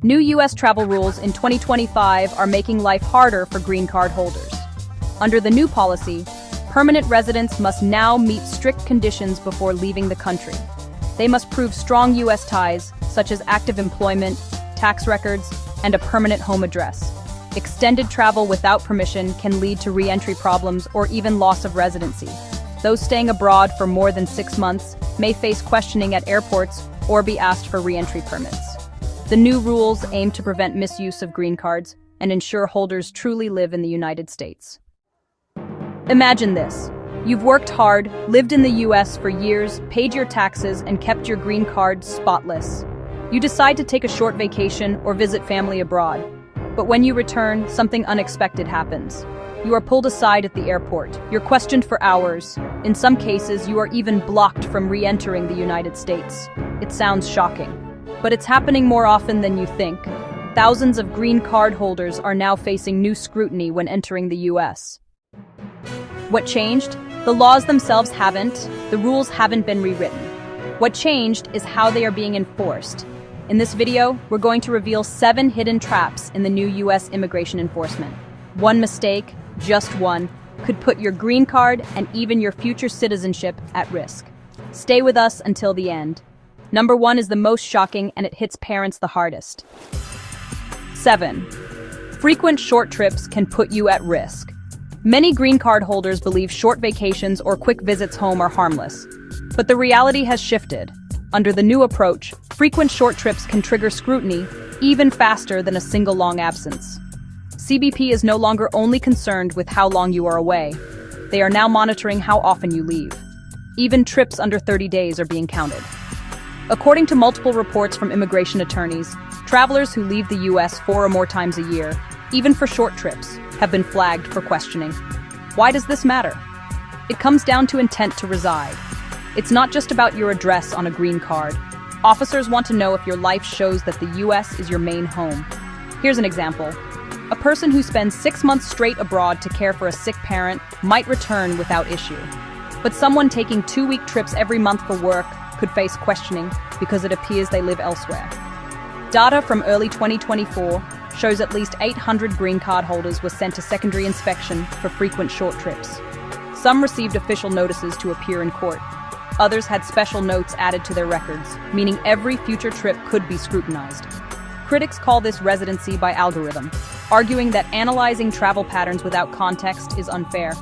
New U.S. travel rules in 2025 are making life harder for green card holders. Under the new policy, permanent residents must now meet strict conditions before leaving the country. They must prove strong U.S. ties, such as active employment, tax records, and a permanent home address. Extended travel without permission can lead to re-entry problems or even loss of residency. Those staying abroad for more than 6 months may face questioning at airports or be asked for re-entry permits. The new rules aim to prevent misuse of green cards and ensure holders truly live in the United States. Imagine this. You've worked hard, lived in the US for years, paid your taxes, and kept your green card spotless. You decide to take a short vacation or visit family abroad. But when you return, something unexpected happens. You are pulled aside at the airport. You're questioned for hours. In some cases, you are even blocked from re-entering the United States. It sounds shocking, but it's happening more often than you think. Thousands of green card holders are now facing new scrutiny when entering the US. What changed? The laws themselves haven't. The rules haven't been rewritten. What changed is how they are being enforced. In this video, we're going to reveal 7 hidden traps in the new US immigration enforcement. One mistake, just one, could put your green card and even your future citizenship at risk. Stay with us until the end. Number 1 is the most shocking, and it hits parents the hardest. 7. Frequent short trips can put you at risk. Many green card holders believe short vacations or quick visits home are harmless. But the reality has shifted. Under the new approach, frequent short trips can trigger scrutiny even faster than a single long absence. CBP is no longer only concerned with how long you are away. They are now monitoring how often you leave. Even trips under 30 days are being counted. According to multiple reports from immigration attorneys, travelers who leave the US 4 or more times a year, even for short trips, have been flagged for questioning. Why does this matter? It comes down to intent to reside. It's not just about your address on a green card. Officers want to know if your life shows that the US is your main home. Here's an example. A person who spends 6 months straight abroad to care for a sick parent might return without issue. But someone taking 2-week trips every month for work could face questioning because it appears they live elsewhere. Data from early 2024 shows at least 800 green card holders were sent to secondary inspection for frequent short trips. Some received official notices to appear in court. Others had special notes added to their records, meaning every future trip could be scrutinized. Critics call this residency by algorithm, arguing that analyzing travel patterns without context is unfair.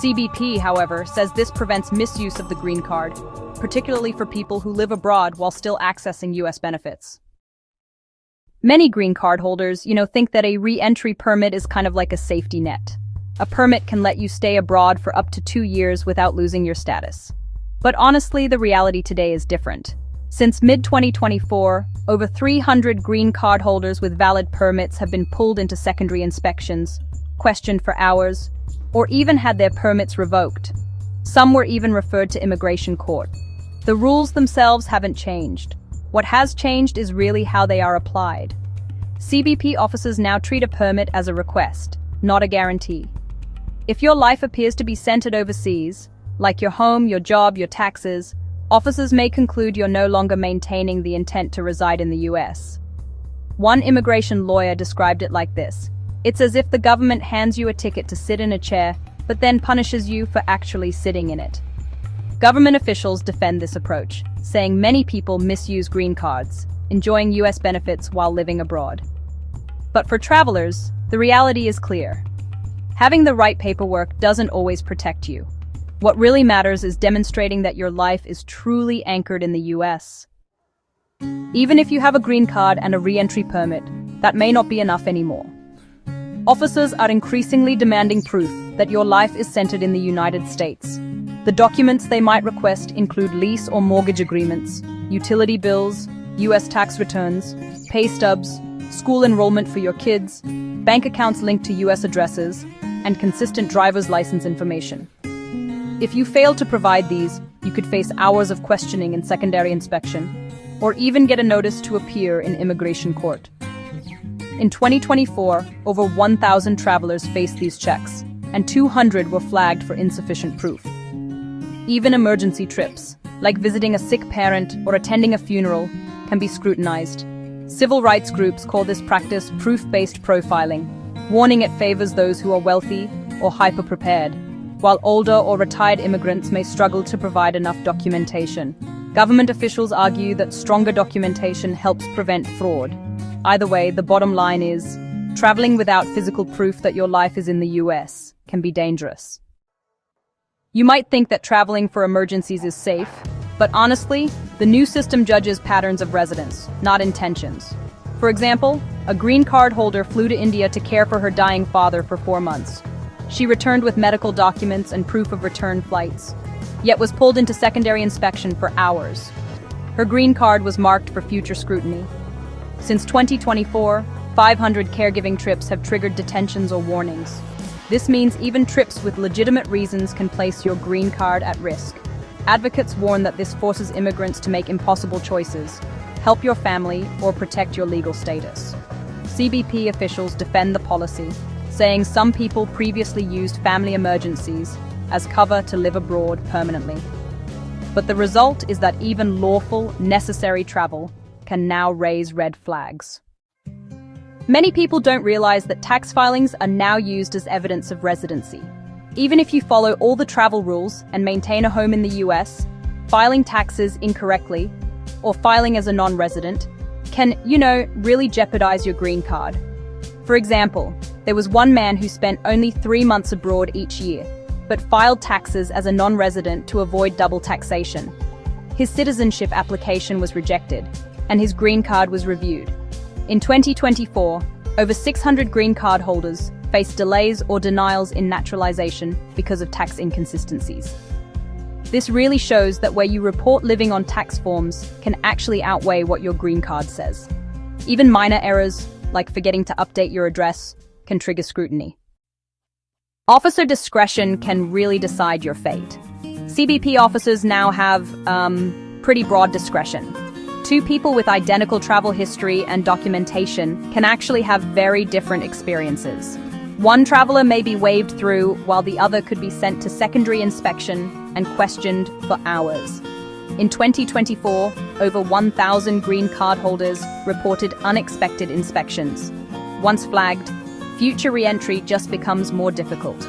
CBP, however, says this prevents misuse of the green card, particularly for people who live abroad while still accessing US benefits. Many green card holders, think that a re-entry permit is kind of like a safety net. A permit can let you stay abroad for up to 2 years without losing your status. But honestly, the reality today is different. Since mid-2024, over 300 green card holders with valid permits have been pulled into secondary inspections, questioned for hours, or even had their permits revoked. Some were even referred to immigration court. The rules themselves haven't changed. What has changed is really how they are applied. CBP officers now treat a permit as a request, not a guarantee. If your life appears to be centered overseas, like your home, your job, your taxes, officers may conclude you're no longer maintaining the intent to reside in the US. One immigration lawyer described it like this: "It's as if the government hands you a ticket to sit in a chair, but then punishes you for actually sitting in it." Government officials defend this approach, saying many people misuse green cards, enjoying US benefits while living abroad. But for travelers, the reality is clear. Having the right paperwork doesn't always protect you. What really matters is demonstrating that your life is truly anchored in the US. Even if you have a green card and a re-entry permit, that may not be enough anymore. Officers are increasingly demanding proof that your life is centered in the United States. The documents they might request include lease or mortgage agreements, utility bills, US tax returns, pay stubs, school enrollment for your kids, bank accounts linked to US addresses, and consistent driver's license information. If you fail to provide these, you could face hours of questioning in secondary inspection, or even get a notice to appear in immigration court. In 2024, over 1,000 travelers faced these checks, and 200 were flagged for insufficient proof. Even emergency trips, like visiting a sick parent or attending a funeral, can be scrutinized. Civil rights groups call this practice proof-based profiling, warning it favors those who are wealthy or hyper-prepared, while older or retired immigrants may struggle to provide enough documentation. Government officials argue that stronger documentation helps prevent fraud. Either way, the bottom line is, traveling without physical proof that your life is in the US can be dangerous. You might think that traveling for emergencies is safe, but honestly, the new system judges patterns of residence, not intentions. For example, a green card holder flew to India to care for her dying father for 4 months. She returned with medical documents and proof of return flights, yet was pulled into secondary inspection for hours. Her green card was marked for future scrutiny. Since 2024, 500 caregiving trips have triggered detentions or warnings. This means even trips with legitimate reasons can place your green card at risk. Advocates warn that this forces immigrants to make impossible choices, help your family, or protect your legal status. CBP officials defend the policy, saying some people previously used family emergencies as cover to live abroad permanently. But the result is that even lawful, necessary travel can now raise red flags. Many people don't realize that tax filings are now used as evidence of residency. Even if you follow all the travel rules and maintain a home in the US, filing taxes incorrectly or filing as a non-resident can, really jeopardize your green card. For example, there was one man who spent only 3 months abroad each year, but filed taxes as a non-resident to avoid double taxation. His citizenship application was rejected, and his green card was reviewed. In 2024, over 600 green card holders faced delays or denials in naturalization because of tax inconsistencies. This really shows that where you report living on tax forms can actually outweigh what your green card says. Even minor errors, like forgetting to update your address, can trigger scrutiny. Officer discretion can really decide your fate. CBP officers now have, pretty broad discretion. 2 people with identical travel history and documentation can actually have very different experiences. One traveler may be waved through, while the other could be sent to secondary inspection and questioned for hours. In 2024, over 1,000 green card holders reported unexpected inspections. Once flagged, future re-entry just becomes more difficult.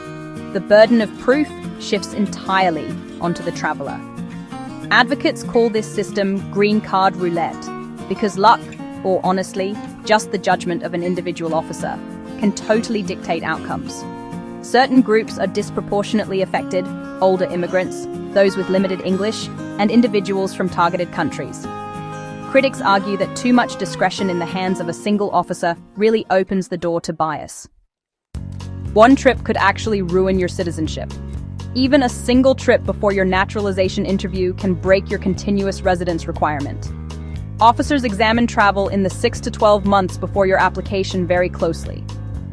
The burden of proof shifts entirely onto the traveler. Advocates call this system green card roulette because luck, or honestly, just the judgment of an individual officer, can totally dictate outcomes. Certain groups are disproportionately affected: older immigrants, those with limited English, and individuals from targeted countries. Critics argue that too much discretion in the hands of a single officer really opens the door to bias. One trip could actually ruin your citizenship. Even a single trip before your naturalization interview can break your continuous residence requirement. Officers examine travel in the 6 to 12 months before your application very closely.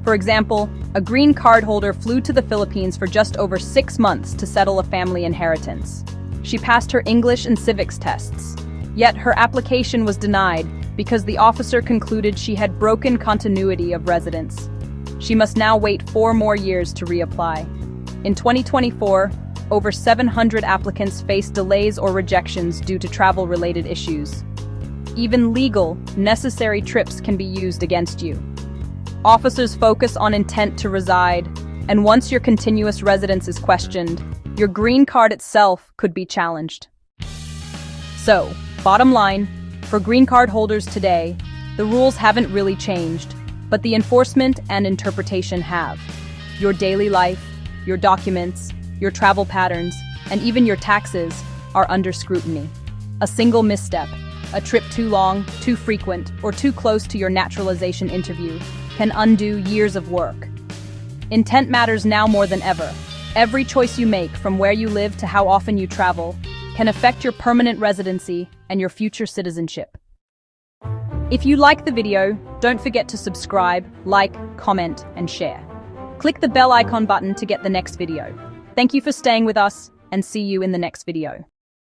For example, a green card holder flew to the Philippines for just over 6 months to settle a family inheritance. She passed her English and civics tests, yet her application was denied because the officer concluded she had broken continuity of residence. She must now wait 4 more years to reapply. In 2024, over 700 applicants faced delays or rejections due to travel-related issues. Even legal, necessary trips can be used against you. Officers focus on intent to reside, and once your continuous residence is questioned, your green card itself could be challenged. So, bottom line, for green card holders today, the rules haven't really changed, but the enforcement and interpretation have. Your daily life, your documents, your travel patterns, and even your taxes are under scrutiny. A single misstep, a trip too long, too frequent, or too close to your naturalization interview can undo years of work. Intent matters now more than ever. Every choice you make, from where you live to how often you travel, can affect your permanent residency and your future citizenship. If you like the video, don't forget to subscribe, like, comment, and share. Click the bell icon button to get the next video. Thank you for staying with us, and see you in the next video.